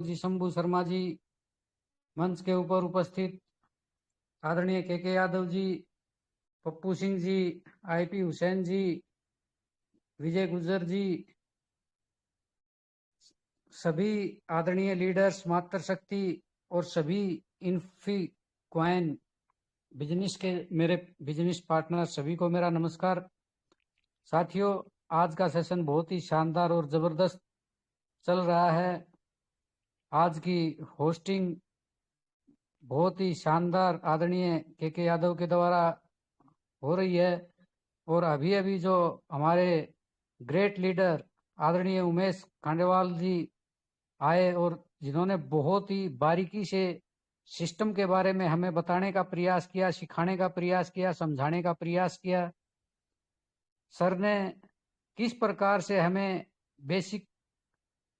जी, शंभू शर्मा जी, मंच के ऊपर उपस्थित आदरणीय के यादव जी, पप्पू सिंह जी, आईपी हुसैन जी, विजय गुज्जर जी, सभी आदरणीय लीडर्स, मातृशक्ति और सभी इन्फी क्वाइन बिजनेस के मेरे बिजनेस पार्टनर सभी को मेरा नमस्कार। साथियों, आज का सेशन बहुत ही शानदार और जबरदस्त चल रहा है। आज की होस्टिंग बहुत ही शानदार आदरणीय के यादव के द्वारा हो रही है और अभी अभी जो हमारे ग्रेट लीडर आदरणीय उमेश खांडेवाल जी आए और जिन्होंने बहुत ही बारीकी से सिस्टम के बारे में हमें बताने का प्रयास किया, सिखाने का प्रयास किया, समझाने का प्रयास किया। सर ने किस प्रकार से हमें बेसिक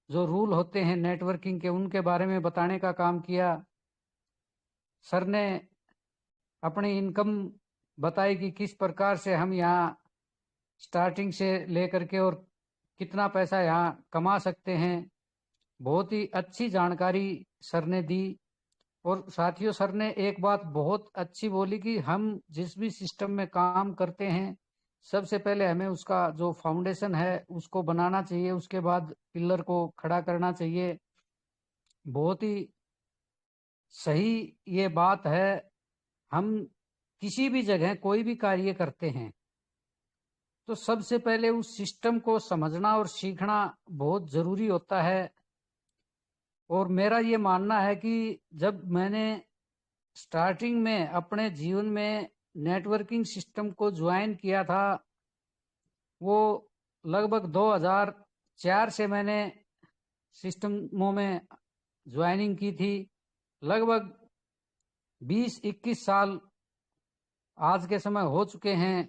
जो रूल होते हैं नेटवर्किंग के उनके बारे में बताने का काम किया। सर ने अपनी इनकम बताई कि किस प्रकार से हम यहाँ स्टार्टिंग से लेकर के और कितना पैसा यहाँ कमा सकते हैं। बहुत ही अच्छी जानकारी सर ने दी। और साथियों, सर ने एक बात बहुत अच्छी बोली कि हम जिस भी सिस्टम में काम करते हैं, सबसे पहले हमें उसका जो फाउंडेशन है उसको बनाना चाहिए, उसके बाद पिलर को खड़ा करना चाहिए। बहुत ही सही ये बात है। हम किसी भी जगह कोई भी कार्य करते हैं तो सबसे पहले उस सिस्टम को समझना और सीखना बहुत जरूरी होता है। और मेरा ये मानना है कि जब मैंने स्टार्टिंग में अपने जीवन में नेटवर्किंग सिस्टम को ज्वाइन किया था, वो लगभग 2004 से मैंने सिस्टमों में ज्वाइनिंग की थी। लगभग 20-21 साल आज के समय हो चुके हैं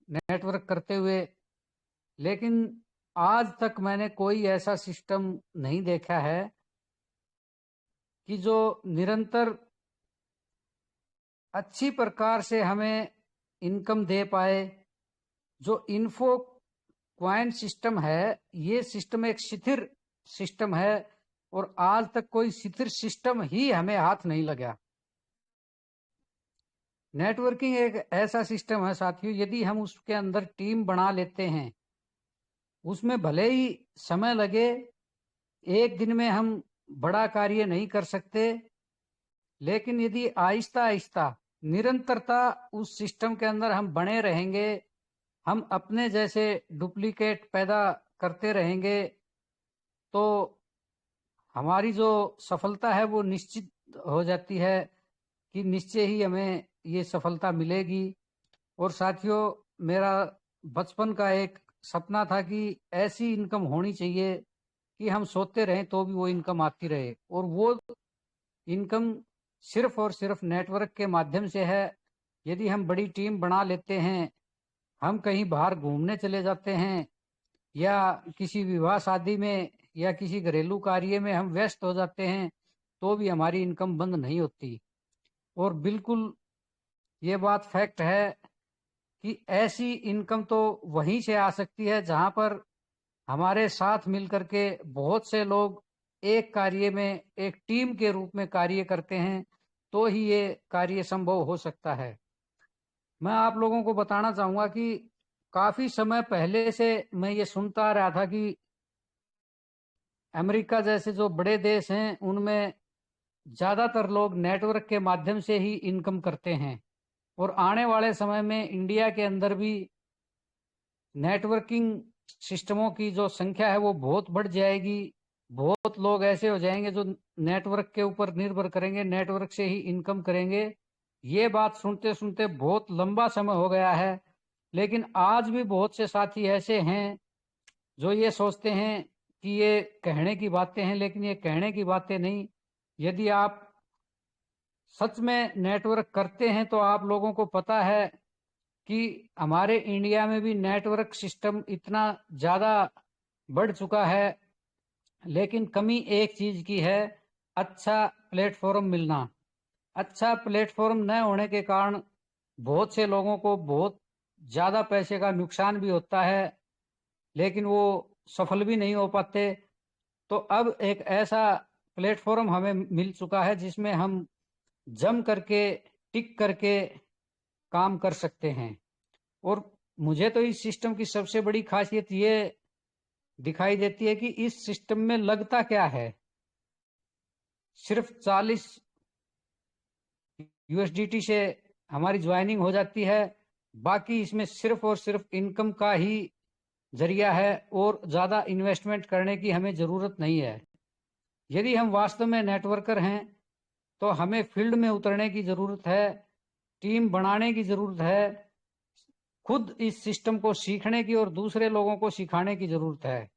नेटवर्क करते हुए, लेकिन आज तक मैंने कोई ऐसा सिस्टम नहीं देखा है कि जो निरंतर अच्छी प्रकार से हमें इनकम दे पाए। जो इन्फो क्वाइन सिस्टम है, ये सिस्टम एक शिथिर सिस्टम है और आज तक कोई शिथिर सिस्टम ही हमें हाथ नहीं लगा। नेटवर्किंग एक ऐसा सिस्टम है साथियों, यदि हम उसके अंदर टीम बना लेते हैं, उसमें भले ही समय लगे, एक दिन में हम बड़ा कार्य नहीं कर सकते, लेकिन यदि आहिस्ता आहिस्ता निरंतरता उस सिस्टम के अंदर हम बने रहेंगे, हम अपने जैसे डुप्लीकेट पैदा करते रहेंगे, तो हमारी जो सफलता है वो निश्चित हो जाती है कि निश्चय ही हमें ये सफलता मिलेगी। और साथियों, मेरा बचपन का एक सपना था कि ऐसी इनकम होनी चाहिए कि हम सोते रहें तो भी वो इनकम आती रहे, और वो इनकम सिर्फ और सिर्फ नेटवर्क के माध्यम से है। यदि हम बड़ी टीम बना लेते हैं, हम कहीं बाहर घूमने चले जाते हैं या किसी विवाह शादी में या किसी घरेलू कार्य में हम व्यस्त हो जाते हैं, तो भी हमारी इनकम बंद नहीं होती। और बिल्कुल ये बात फैक्ट है कि ऐसी इनकम तो वहीं से आ सकती है जहां पर हमारे साथ मिलकर के बहुत से लोग एक कार्य में एक टीम के रूप में कार्य करते हैं, तो ही ये कार्य संभव हो सकता है। मैं आप लोगों को बताना चाहूंगा कि काफी समय पहले से मैं ये सुनता आ रहा था कि अमेरिका जैसे जो बड़े देश हैं उनमें ज्यादातर लोग नेटवर्क के माध्यम से ही इनकम करते हैं, और आने वाले समय में इंडिया के अंदर भी नेटवर्किंग सिस्टमों की जो संख्या है वो बहुत बढ़ जाएगी। बहुत लोग ऐसे हो जाएंगे जो नेटवर्क के ऊपर निर्भर करेंगे, नेटवर्क से ही इनकम करेंगे। ये बात सुनते सुनते बहुत लंबा समय हो गया है, लेकिन आज भी बहुत से साथी ऐसे हैं जो ये सोचते हैं कि ये कहने की बातें हैं, लेकिन ये कहने की बातें नहीं। यदि आप सच में नेटवर्क करते हैं तो आप लोगों को पता है कि हमारे इंडिया में भी नेटवर्क सिस्टम इतना ज्यादा बढ़ चुका है, लेकिन कमी एक चीज की है, अच्छा प्लेटफॉर्म मिलना। अच्छा प्लेटफॉर्म न होने के कारण बहुत से लोगों को बहुत ज्यादा पैसे का नुकसान भी होता है, लेकिन वो सफल भी नहीं हो पाते। तो अब एक ऐसा प्लेटफॉर्म हमें मिल चुका है जिसमें हम जम करके टिक करके काम कर सकते हैं। और मुझे तो इस सिस्टम की सबसे बड़ी खासियत ये दिखाई देती है कि इस सिस्टम में लगता क्या है। सिर्फ 40 यूएसडीटी से हमारी ज्वाइनिंग हो जाती है। बाकी इसमें सिर्फ और सिर्फ इनकम का ही जरिया है और ज़्यादा इन्वेस्टमेंट करने की हमें ज़रूरत नहीं है। यदि हम वास्तव में नेटवर्कर हैं तो हमें फील्ड में उतरने की ज़रूरत है, टीम बनाने की ज़रूरत है, खुद इस सिस्टम को सीखने की और दूसरे लोगों को सिखाने की ज़रूरत है।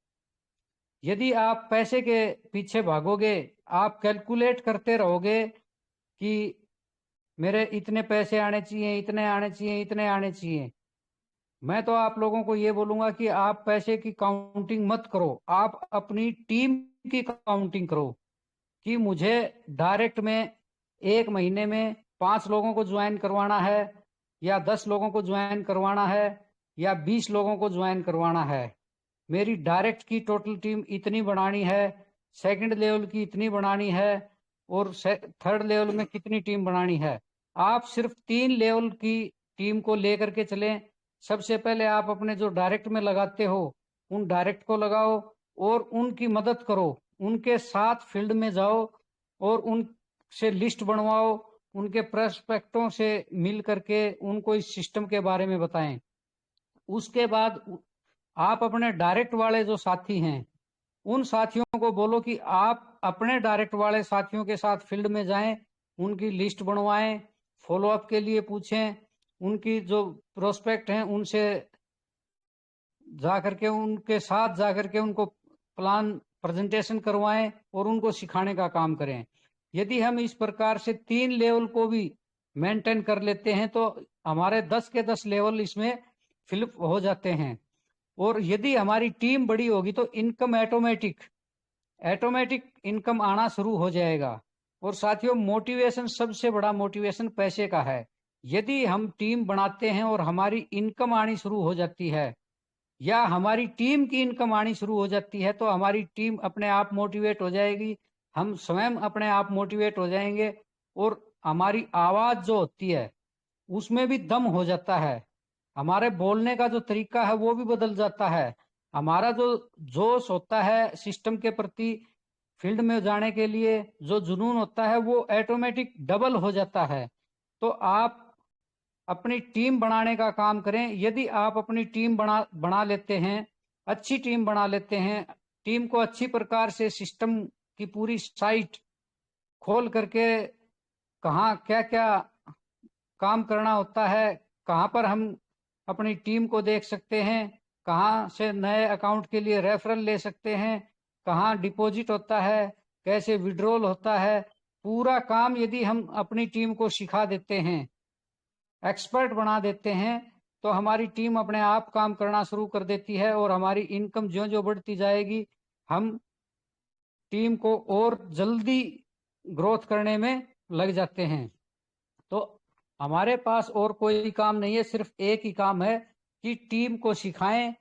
यदि आप पैसे के पीछे भागोगे, आप कैलकुलेट करते रहोगे कि मेरे इतने पैसे आने चाहिए, इतने आने चाहिए, इतने आने चाहिए। मैं तो आप लोगों को ये बोलूंगा कि आप पैसे की काउंटिंग मत करो, आप अपनी टीम की काउंटिंग करो कि मुझे डायरेक्ट में 1 महीने में 5 लोगों को ज्वाइन करवाना है या 10 लोगों को ज्वाइन करवाना है या 20 लोगों को ज्वाइन करवाना है। मेरी डायरेक्ट की टोटल टीम इतनी बनानी है, सेकंड लेवल की इतनी बनानी है और थर्ड लेवल में कितनी टीम बनानी है। आप सिर्फ 3 लेवल की टीम को लेकर के चलें। सबसे पहले आप अपने जो डायरेक्ट में लगाते हो उन डायरेक्ट को लगाओ और उनकी मदद करो, उनके साथ फील्ड में जाओ और उनसे लिस्ट बनवाओ, उनके प्रोस्पेक्टों से मिल करके उनको इस सिस्टम के बारे में बताएं। उसके बाद आप अपने डायरेक्ट वाले जो साथी हैं उन साथियों को बोलो कि आप अपने डायरेक्ट वाले साथियों के साथ फील्ड में जाएं, उनकी लिस्ट बनवाएं, फॉलोअप के लिए पूछें, उनकी जो प्रोस्पेक्ट हैं उनसे जाकर के उनके साथ जाकर के उनको प्लान प्रेजेंटेशन करवाएं और उनको सिखाने का काम करें। यदि हम इस प्रकार से 3 लेवल को भी मेंटेन कर लेते हैं तो हमारे 10 के 10 लेवल इसमें फिलअप हो जाते हैं। और यदि हमारी टीम बड़ी होगी तो इनकम ऑटोमेटिक इनकम आना शुरू हो जाएगा। और साथियों, मोटिवेशन, सबसे बड़ा मोटिवेशन पैसे का है। यदि हम टीम बनाते हैं और हमारी इनकम आनी शुरू हो जाती है या हमारी टीम की इनकम आनी शुरू हो जाती है तो हमारी टीम अपने आप मोटिवेट हो जाएगी, हम स्वयं अपने आप मोटिवेट हो जाएंगे और हमारी आवाज जो होती है उसमें भी दम हो जाता है। हमारे बोलने का जो तरीका है वो भी बदल जाता है। हमारा जो जोश होता है सिस्टम के प्रति, फील्ड में जाने के लिए जो जुनून होता है वो ऑटोमेटिक डबल हो जाता है। तो आप अपनी टीम बनाने का काम करें। यदि आप अपनी टीम बना लेते हैं, अच्छी टीम बना लेते हैं, टीम को अच्छी प्रकार से सिस्टम की पूरी साइट खोल करके कहाँ क्या क्या काम करना होता है, कहाँ पर हम अपनी टीम को देख सकते हैं, कहाँ से नए अकाउंट के लिए रेफरल ले सकते हैं, कहाँ डिपॉजिट होता है, कैसे विड्रॉल होता है, पूरा काम यदि हम अपनी टीम को सिखा देते हैं, एक्सपर्ट बना देते हैं, तो हमारी टीम अपने आप काम करना शुरू कर देती है और हमारी इनकम ज्यों ज्यों बढ़ती जाएगी हम टीम को और जल्दी ग्रोथ करने में लग जाते हैं। तो हमारे पास और कोई काम नहीं है, सिर्फ एक ही काम है कि टीम को सिखाएं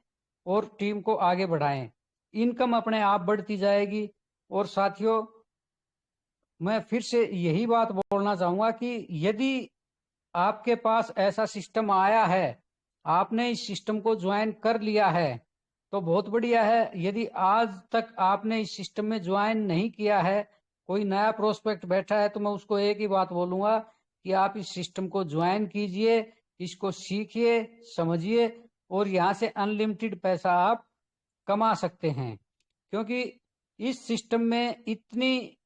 और टीम को आगे बढ़ाएं। इनकम अपने आप बढ़ती जाएगी। और साथियों, मैं फिर से यही बात बोलना चाहूंगा कि यदि आपके पास ऐसा सिस्टम आया है, आपने इस सिस्टम को ज्वाइन कर लिया है तो बहुत बढ़िया है। यदि आज तक आपने इस सिस्टम में ज्वाइन नहीं किया है, कोई नया प्रोस्पेक्ट बैठा है, तो मैं उसको एक ही बात बोलूंगा कि आप इस सिस्टम को ज्वाइन कीजिए, इसको सीखिए, समझिए और यहाँ से अनलिमिटेड पैसा आप कमा सकते हैं। क्योंकि इस सिस्टम में इतनी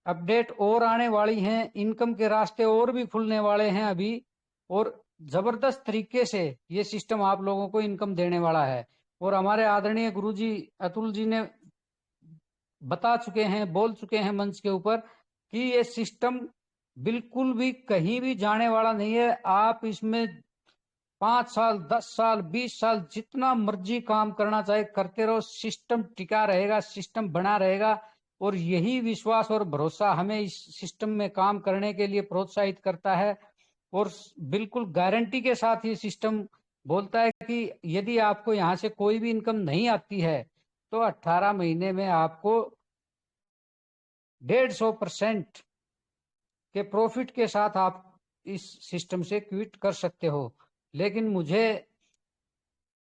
अपडेट और आने वाली हैं, इनकम के रास्ते और भी खुलने वाले हैं अभी, और जबरदस्त तरीके से ये सिस्टम आप लोगों को इनकम देने वाला है। और हमारे आदरणीय गुरुजी अतुल जी ने बता चुके हैं, बोल चुके हैं मंच के ऊपर कि ये सिस्टम बिल्कुल भी कहीं भी जाने वाला नहीं है। आप इसमें 5 साल, 10 साल, 20 साल जितना मर्जी काम करना चाहे करते रहो, सिस्टम टिका रहेगा, सिस्टम बना रहेगा। और यही विश्वास और भरोसा हमें इस सिस्टम में काम करने के लिए प्रोत्साहित करता है। और बिल्कुल गारंटी के साथ ये सिस्टम बोलता है कि यदि आपको यहाँ से कोई भी इनकम नहीं आती है तो 18 महीने में आपको 150% के प्रॉफिट के साथ आप इस सिस्टम से क्विट कर सकते हो। लेकिन मुझे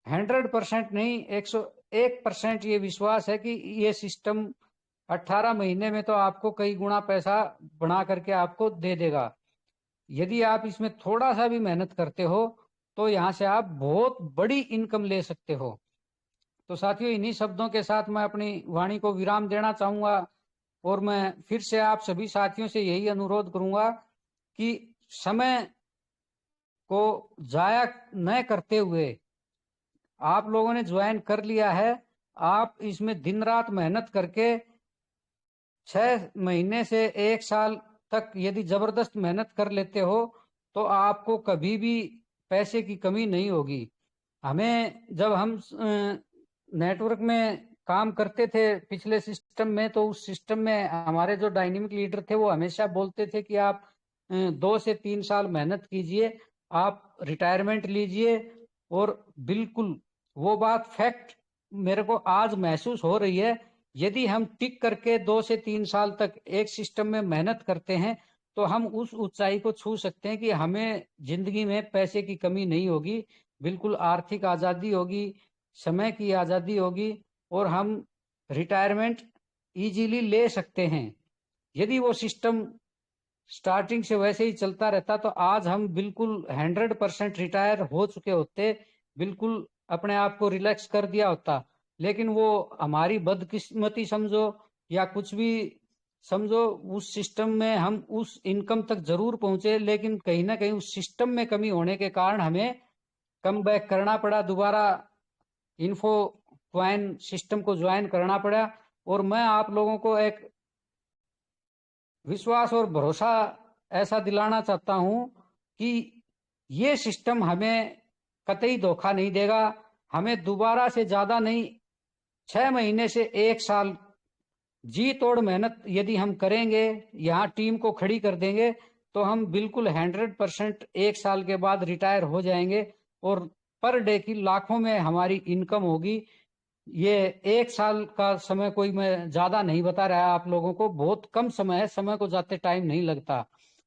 100% नहीं, 101% ये विश्वास है कि ये सिस्टम 18 महीने में तो आपको कई गुना पैसा बना करके आपको दे देगा। यदि आप इसमें थोड़ा सा भी मेहनत करते हो तो यहाँ से आप बहुत बड़ी इनकम ले सकते हो। तो साथियों, इन्हीं शब्दों के साथ मैं अपनी वाणी को विराम देना चाहूंगा और मैं फिर से आप सभी साथियों से यही अनुरोध करूंगा कि समय को जाया न करते हुए आप लोगों ने ज्वाइन कर लिया है, आप इसमें दिन रात मेहनत करके 6 महीने से 1 साल तक यदि जबरदस्त मेहनत कर लेते हो तो आपको कभी भी पैसे की कमी नहीं होगी। हमें जब हम नेटवर्क में काम करते थे पिछले सिस्टम में, तो उस सिस्टम में हमारे जो डायनेमिक लीडर थे वो हमेशा बोलते थे कि आप 2 से 3 साल मेहनत कीजिए, आप रिटायरमेंट लीजिए। और बिल्कुल वो बात फैक्ट मेरे को आज महसूस हो रही है। यदि हम टिक करके 2 से 3 साल तक एक सिस्टम में मेहनत करते हैं तो हम उस ऊंचाई को छू सकते हैं कि हमें जिंदगी में पैसे की कमी नहीं होगी, बिल्कुल आर्थिक आजादी होगी, समय की आजादी होगी और हम रिटायरमेंट इजीली ले सकते हैं। यदि वो सिस्टम स्टार्टिंग से वैसे ही चलता रहता तो आज हम बिल्कुल 100% रिटायर हो चुके होते, बिल्कुल अपने आप को रिलैक्स कर दिया होता। लेकिन वो हमारी बदकिस्मती समझो या कुछ भी समझो, उस सिस्टम में हम उस इनकम तक जरूर पहुंचे, लेकिन कहीं ना कहीं उस सिस्टम में कमी होने के कारण हमें कम बैक करना पड़ा, दोबारा इन्फो क्वाइन सिस्टम को ज्वाइन करना पड़ा। और मैं आप लोगों को एक विश्वास और भरोसा ऐसा दिलाना चाहता हूं कि ये सिस्टम हमें कतई धोखा नहीं देगा। हमें दोबारा से ज्यादा नहीं, 6 महीने से 1 साल जी तोड़ मेहनत यदि हम करेंगे, यहाँ टीम को खड़ी कर देंगे, तो हम बिल्कुल 100% 1 साल के बाद रिटायर हो जाएंगे और पर डे की लाखों में हमारी इनकम होगी। ये 1 साल का समय कोई मैं ज्यादा नहीं बता रहा आप लोगों को, बहुत कम समय है, समय को जाते टाइम नहीं लगता।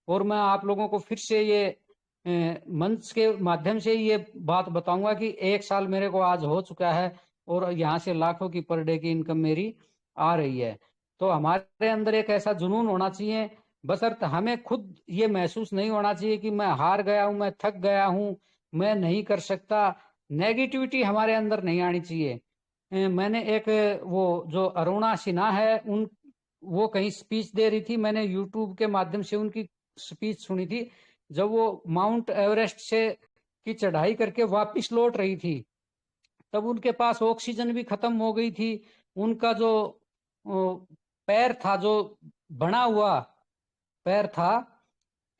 और मैं आप लोगों को फिर से ये मंच के माध्यम से ये बात बताऊंगा कि 1 साल मेरे को आज हो चुका है और यहाँ से लाखों की पर डे की इनकम मेरी आ रही है। तो हमारे अंदर एक ऐसा जुनून होना चाहिए, बशर्ते हमें खुद ये महसूस नहीं होना चाहिए कि मैं हार गया हूं, मैं थक गया हूं, मैं नहीं कर सकता। नेगेटिविटी हमारे अंदर नहीं आनी चाहिए। मैंने एक वो जो अरुणा सिन्हा है, उन वो कहीं स्पीच दे रही थी, मैंने यूट्यूब के माध्यम से उनकी स्पीच सुनी थी। जब वो माउंट एवरेस्ट से की चढ़ाई करके वापस लौट रही थी, तब उनके पास ऑक्सीजन भी खत्म हो गई थी। उनका जो पैर था, जो बना हुआ पैर था,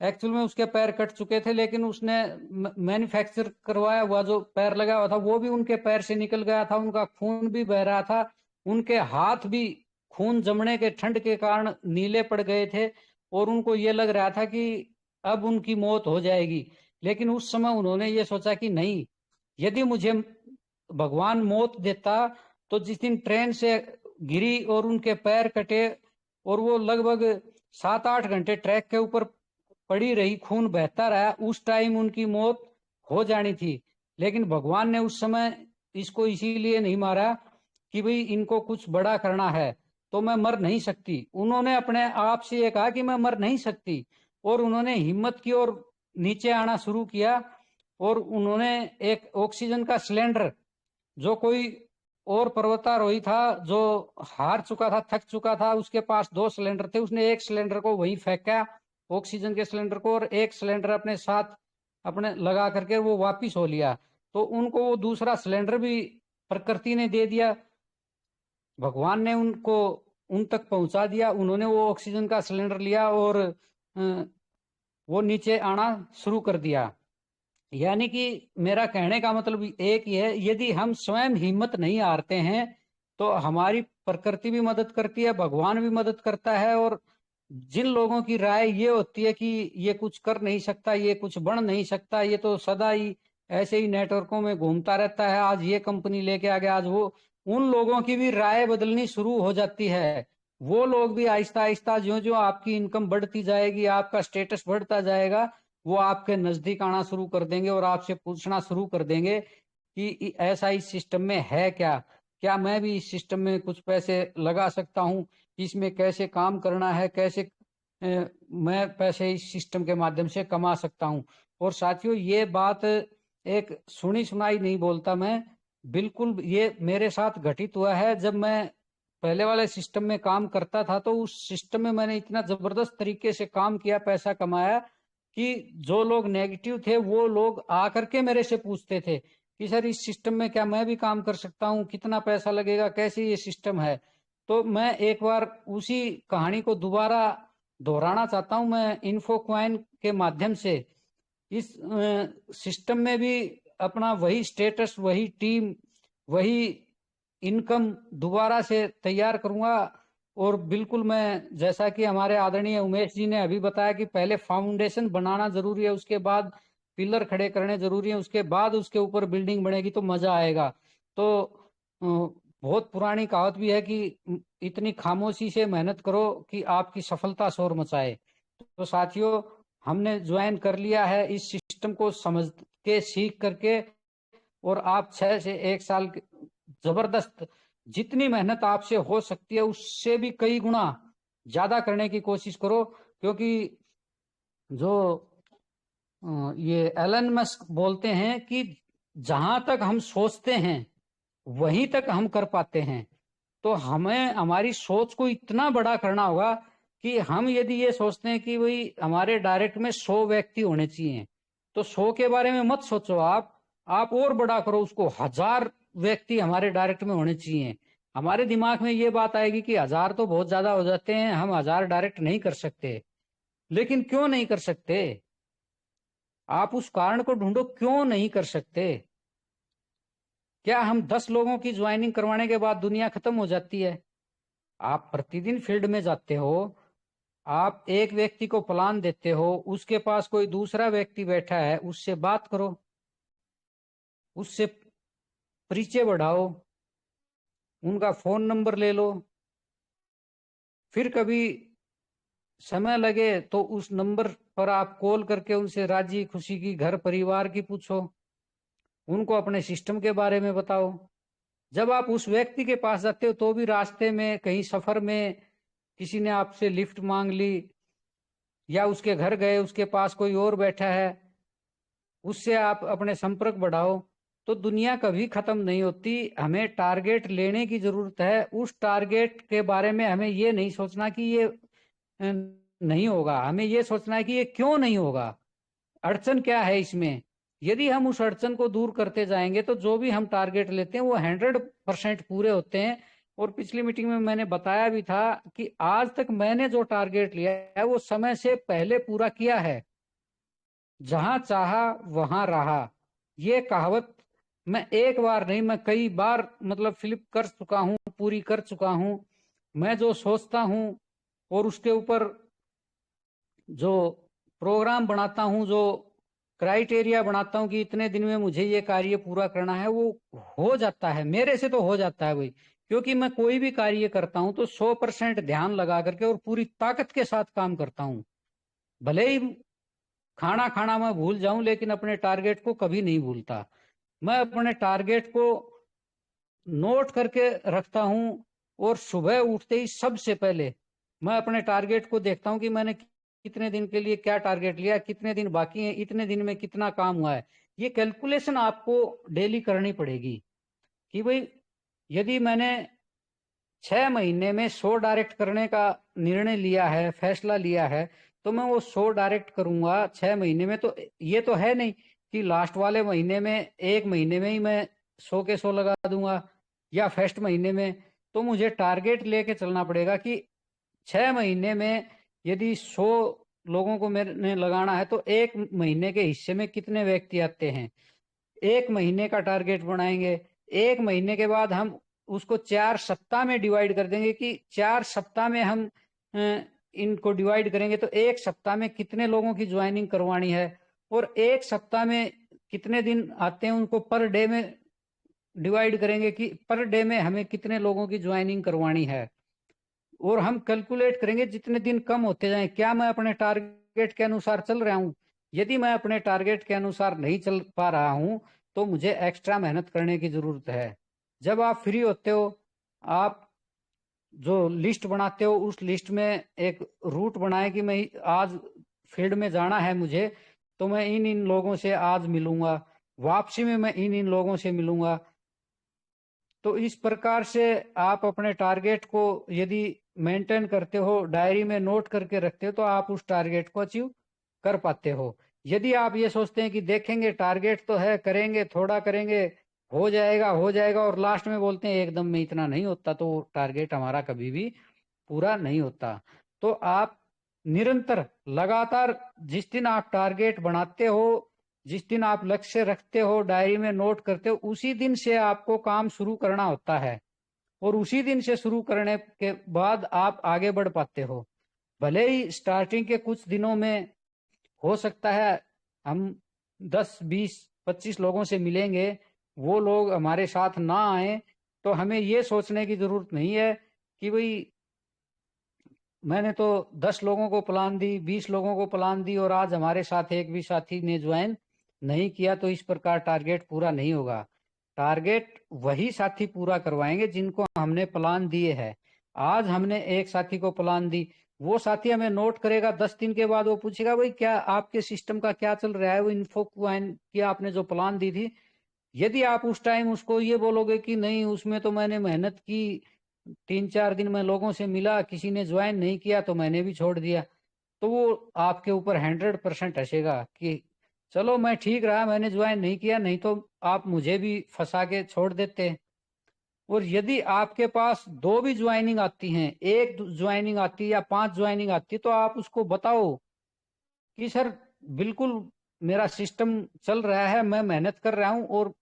एक्चुअल में उसके पैर कट चुके थे, लेकिन उसने मैन्युफैक्चर करवाया हुआ जो पैर लगा हुआ था वो भी उनके पैर से निकल गया था, उनका खून भी बह रहा था, उनके हाथ भी खून जमने के ठंड के कारण नीले पड़ गए थे और उनको ये लग रहा था कि अब उनकी मौत हो जाएगी। लेकिन उस समय उन्होंने ये सोचा कि नहीं, यदि मुझे भगवान मौत देता तो जिस दिन ट्रेन से गिरी और उनके पैर कटे और वो लगभग 7-8 घंटे ट्रैक के ऊपर पड़ी रही, खून बहता रहा, उस टाइम उनकी मौत हो जानी थी। लेकिन भगवान ने उस समय इसको इसीलिए नहीं मारा कि भाई इनको कुछ बड़ा करना है, तो मैं मर नहीं सकती। उन्होंने अपने आप से ये कहा कि मैं मर नहीं सकती और उन्होंने हिम्मत की और नीचे आना शुरू किया। और उन्होंने एक ऑक्सीजन का सिलेंडर, जो कोई और पर्वतारोही था जो हार चुका था, थक चुका था, उसके पास 2 सिलेंडर थे, उसने एक सिलेंडर को वहीं फेंका, ऑक्सीजन के सिलेंडर को, और एक सिलेंडर अपने साथ अपने लगा करके वो वापिस हो लिया। तो उनको वो दूसरा सिलेंडर भी प्रकृति ने दे दिया, भगवान ने उनको उन तक पहुंचा दिया। उन्होंने वो ऑक्सीजन का सिलेंडर लिया और वो नीचे आना शुरू कर दिया। यानी कि मेरा कहने का मतलब एक ही है, यदि हम स्वयं हिम्मत नहीं हारते हैं तो हमारी प्रकृति भी मदद करती है, भगवान भी मदद करता है। और जिन लोगों की राय ये होती है कि ये कुछ कर नहीं सकता, ये कुछ बन नहीं सकता, ये तो सदा ही ऐसे ही नेटवर्कों में घूमता रहता है, आज ये कंपनी लेके आ गया, आज वो, उन लोगों की भी राय बदलनी शुरू हो जाती है। वो लोग भी आहिस्ता आहिस्ता ज्यो ज्यो आपकी इनकम बढ़ती जाएगी, आपका स्टेटस बढ़ता जाएगा, वो आपके नजदीक आना शुरू कर देंगे और आपसे पूछना शुरू कर देंगे कि ऐसा इस सिस्टम में है क्या, क्या मैं भी इस सिस्टम में कुछ पैसे लगा सकता हूँ, इसमें कैसे काम करना है, कैसे मैं पैसे इस सिस्टम के माध्यम से कमा सकता हूँ। और साथियों, ये बात एक सुनी सुनाई नहीं बोलता मैं, बिल्कुल ये मेरे साथ घटित हुआ है। जब मैं पहले वाले सिस्टम में काम करता था तो उस सिस्टम में मैंने इतना जबरदस्त तरीके से काम किया, पैसा कमाया, कि जो लोग नेगेटिव थे वो लोग आकर के मेरे से पूछते थे कि सर इस सिस्टम में क्या मैं भी काम कर सकता हूँ, कितना पैसा लगेगा, कैसे ये सिस्टम है। तो मैं एक बार उसी कहानी को दोबारा दोहराना चाहता हूँ। मैं इन्फोक्वाइन के माध्यम से इस सिस्टम में भी अपना वही स्टेटस, वही टीम, वही इनकम दोबारा से तैयार करूंगा। और बिल्कुल मैं, जैसा कि हमारे आदरणीय उमेश जी ने अभी बताया कि पहले फाउंडेशन बनाना जरूरी है, उसके बाद पिलर खड़े करने जरूरी है, उसके बाद उसके ऊपर बिल्डिंग बनेगी तो मजा आएगा। तो बहुत पुरानी कहावत भी है कि इतनी खामोशी से मेहनत करो कि आपकी सफलता शोर मचाए। तो साथियों, हमने ज्वाइन कर लिया है इस सिस्टम को समझ के, सीख करके, और आप 6 से 1 साल जबरदस्त जितनी मेहनत आपसे हो सकती है उससे भी कई गुना ज्यादा करने की कोशिश करो। क्योंकि जो ये एलन मस्क बोलते हैं कि जहां तक हम सोचते हैं वहीं तक हम कर पाते हैं। तो हमें हमारी सोच को इतना बड़ा करना होगा कि हम यदि ये सोचते हैं कि भाई हमारे डायरेक्ट में 100 व्यक्ति होने चाहिए, तो 100 के बारे में मत सोचो, आप और बड़ा करो उसको, 1000 व्यक्ति हमारे डायरेक्ट में होने चाहिए। हमारे दिमाग में ये बात आएगी कि 1000 तो बहुत ज्यादा हो जाते हैं, हम 1000 डायरेक्ट नहीं कर सकते। लेकिन क्यों नहीं कर सकते? आप उस कारण को ढूंढो, क्यों नहीं कर सकते? क्या हम 10 लोगों की ज्वाइनिंग करवाने के बाद दुनिया खत्म हो जाती है? आप प्रतिदिन फील्ड में जाते हो, आप एक व्यक्ति को प्लान देते हो, उसके पास कोई दूसरा व्यक्ति बैठा है, उससे बात करो, उससे परिचय बढ़ाओ, उनका फोन नंबर ले लो। फिर कभी समय लगे तो उस नंबर पर आप कॉल करके उनसे राजी खुशी की घर परिवार की पूछो, उनको अपने सिस्टम के बारे में बताओ। जब आप उस व्यक्ति के पास जाते हो तो भी रास्ते में कहीं सफर में किसी ने आपसे लिफ्ट मांग ली, या उसके घर गए, उसके पास कोई और बैठा है, उससे आप अपने संपर्क बढ़ाओ। तो दुनिया कभी खत्म नहीं होती। हमें टारगेट लेने की जरूरत है। उस टारगेट के बारे में हमें ये नहीं सोचना कि ये नहीं होगा, हमें ये सोचना है कि ये क्यों नहीं होगा, अड़चन क्या है इसमें। यदि हम उस अड़चन को दूर करते जाएंगे तो जो भी हम टारगेट लेते हैं वो 100% पूरे होते हैं। और पिछली मीटिंग में मैंने बताया भी था कि आज तक मैंने जो टारगेट लिया है वो समय से पहले पूरा किया है। जहां चाहा वहां रहा, ये कहावत मैं एक बार नहीं, मैं कई बार मतलब फ्लिप कर चुका हूं, पूरी कर चुका हूं। मैं जो सोचता हूं और उसके ऊपर जो प्रोग्राम बनाता हूं, जो क्राइटेरिया बनाता हूं कि इतने दिन में मुझे ये कार्य पूरा करना है, वो हो जाता है, मेरे से तो हो जाता है भाई। क्योंकि मैं कोई भी कार्य करता हूं तो 100% ध्यान लगा करके और पूरी ताकत के साथ काम करता हूं। भले ही खाना खाना मैं भूल जाऊं लेकिन अपने टारगेट को कभी नहीं भूलता। मैं अपने टारगेट को नोट करके रखता हूं, और सुबह उठते ही सबसे पहले मैं अपने टारगेट को देखता हूं कि मैंने कितने दिन के लिए क्या टारगेट लिया, कितने दिन बाकी हैं, इतने दिन में कितना काम हुआ है। ये कैलकुलेशन आपको डेली करनी पड़ेगी कि भाई यदि मैंने 6 महीने में 100 डायरेक्ट करने का निर्णय लिया है, फैसला लिया है, तो मैं वो 100 डायरेक्ट करूंगा 6 महीने में। तो ये तो है नहीं कि लास्ट वाले महीने में, 1 महीने में ही मैं 100 के 100 लगा दूंगा, या फर्स्ट महीने में। तो मुझे टारगेट लेके चलना पड़ेगा कि 6 महीने में यदि 100 लोगों को मैंने लगाना है तो 1 महीने के हिस्से में कितने व्यक्ति आते हैं, 1 महीने का टारगेट बनाएंगे। 1 महीने के बाद हम उसको 4 सप्ताह में डिवाइड कर देंगे कि 4 सप्ताह में हम इनको डिवाइड करेंगे तो 1 सप्ताह में कितने लोगों की ज्वाइनिंग करवानी है, और 1 सप्ताह में कितने दिन आते हैं उनको पर डे में डिवाइड करेंगे कि पर डे में हमें कितने लोगों की ज्वाइनिंग करवानी है। और हम कैलकुलेट करेंगे जितने दिन कम होते जाएं, क्या मैं अपने टारगेट के अनुसार चल रहा हूं। यदि मैं अपने टारगेट के अनुसार नहीं चल पा रहा हूं तो मुझे एक्स्ट्रा मेहनत करने की जरूरत है। जब आप फ्री होते हो, आप जो लिस्ट बनाते हो उस लिस्ट में एक रूट बनाए कि मैं आज फील्ड में जाना है मुझे, तो मैं इन इन लोगों से आज मिलूंगा, वापसी में मैं इन इन लोगों से मिलूंगा। तो इस प्रकार से आप अपने टारगेट को यदि मेंटेन करते हो, डायरी में नोट करके रखते हो, तो आप उस टारगेट को अचीव कर पाते हो। यदि आप ये सोचते हैं कि देखेंगे टारगेट तो है, करेंगे, थोड़ा करेंगे, हो जाएगा हो जाएगा, और लास्ट में बोलते हैं एकदम में इतना नहीं होता, तो टारगेट हमारा कभी भी पूरा नहीं होता। तो आप निरंतर लगातार जिस दिन आप टारगेट बनाते हो, जिस दिन आप लक्ष्य रखते हो, डायरी में नोट करते हो, उसी दिन से आपको काम शुरू करना होता है, और उसी दिन से शुरू करने के बाद आप आगे बढ़ पाते हो। भले ही स्टार्टिंग के कुछ दिनों में हो सकता है हम 10, 20, 25 लोगों से मिलेंगे, वो लोग हमारे साथ ना आए, तो हमें ये सोचने की जरूरत नहीं है कि भाई मैंने तो 10 लोगों को प्लान दी, 20 लोगों को प्लान दी, और आज हमारे साथ एक भी साथी ने ज्वाइन नहीं किया, तो इस प्रकार टारगेट पूरा नहीं होगा। टारगेट वही साथी पूरा करवाएंगे जिनको हमने प्लान दिए हैं। आज हमने एक साथी को प्लान दी, वो साथी हमें नोट करेगा, 10 दिन के बाद वो पूछेगा भाई क्या आपके सिस्टम का क्या चल रहा है, वो इन्फो किया आपने जो प्लान दी थी। यदि आप उस टाइम उसको ये बोलोगे कि नहीं उसमें तो मैंने मेहनत की, 3-4 दिन में लोगों से मिला, किसी ने ज्वाइन नहीं किया तो मैंने भी छोड़ दिया, तो वो आपके ऊपर 100% हंसेगा कि चलो मैं ठीक रहा, मैंने ज्वाइन नहीं किया, नहीं तो आप मुझे भी फंसा के छोड़ देते। और यदि आपके पास 2 भी ज्वाइनिंग आती हैं, 1 ज्वाइनिंग आती है या 5 ज्वाइनिंग आती है, तो आप उसको बताओ कि सर बिल्कुल मेरा सिस्टम चल रहा है, मैं मेहनत कर रहा हूं, और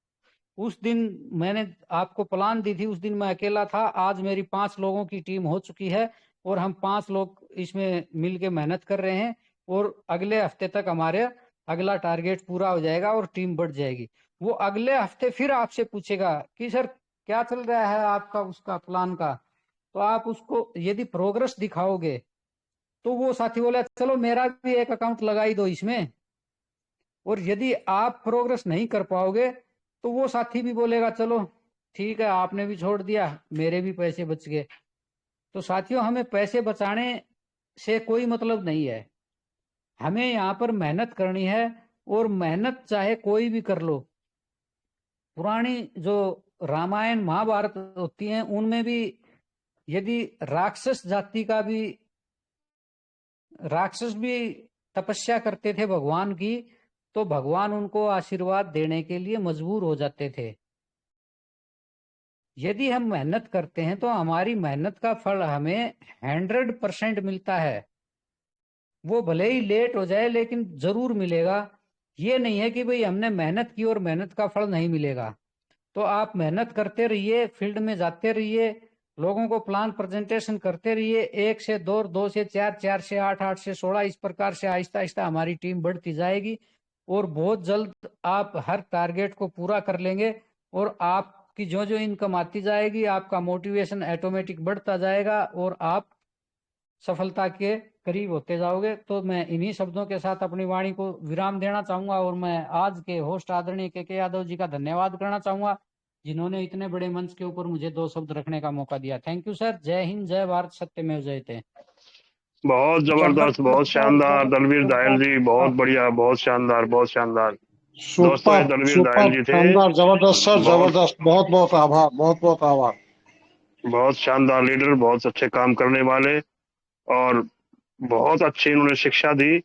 उस दिन मैंने आपको प्लान दी थी, उस दिन मैं अकेला था, आज मेरी 5 लोगों की टीम हो चुकी है, और हम 5 लोग इसमें मिलके मेहनत कर रहे हैं, और अगले हफ्ते तक हमारे अगला टारगेट पूरा हो जाएगा और टीम बढ़ जाएगी। वो अगले हफ्ते फिर आपसे पूछेगा कि सर क्या चल रहा है आपका उसका प्लान का, तो आप उसको यदि प्रोग्रेस दिखाओगे, तो वो साथी बोला चलो मेरा भी एक अकाउंट लगाई दो इसमें। और यदि आप प्रोग्रेस नहीं कर पाओगे, तो वो साथी भी बोलेगा चलो ठीक है आपने भी छोड़ दिया, मेरे भी पैसे बच गए। तो साथियों, हमें पैसे बचाने से कोई मतलब नहीं है, हमें यहाँ पर मेहनत करनी है, और मेहनत चाहे कोई भी कर लो। पुरानी जो रामायण महाभारत होती हैं उनमें भी यदि राक्षस भी तपस्या करते थे भगवान की, तो भगवान उनको आशीर्वाद देने के लिए मजबूर हो जाते थे। यदि हम मेहनत करते हैं तो हमारी मेहनत का फल हमें 100% मिलता है। वो भले ही लेट हो जाए लेकिन जरूर मिलेगा। ये नहीं है कि भाई हमने मेहनत की और मेहनत का फल नहीं मिलेगा। तो आप मेहनत करते रहिए, फील्ड में जाते रहिए, लोगों को प्लान प्रेजेंटेशन करते रहिए, 1 से 2, 2 से 4, 4 से 8, 8 से 16, इस प्रकार से आहिस्ता आहिस्ता हमारी टीम बढ़ती जाएगी, और बहुत जल्द आप हर टारगेट को पूरा कर लेंगे, और आपकी जो जो इनकम आती जाएगी, आपका मोटिवेशन ऑटोमेटिक बढ़ता जाएगा, और आप सफलता के करीब होते जाओगे। तो मैं इन्हीं शब्दों के साथ अपनी वाणी को विराम देना चाहूंगा, और मैं आज के होस्ट आदरणीय के यादव जी का धन्यवाद करना चाहूंगा, जिन्होंने इतने बड़े मंच के ऊपर मुझे 2 शब्द रखने का मौका दिया। Thank you sir. जय हिंद, जय भारत, सत्यमेव जयते। बहुत जबरदस्त, बहुत शानदार दलवीर दायल जी, बहुत बढ़िया, बहुत शानदार, बहुत शानदार। दोस्तों, ये सुपर दलवीर दायल सुपर जी थे। शानदार, जबरदस्त सर, बहुत जबरदस्त, बहुत बहुत आभार, बहुत बहुत आभार। बहुत शानदार लीडर, बहुत अच्छे काम करने वाले, और बहुत अच्छी इन्होंने शिक्षा दी।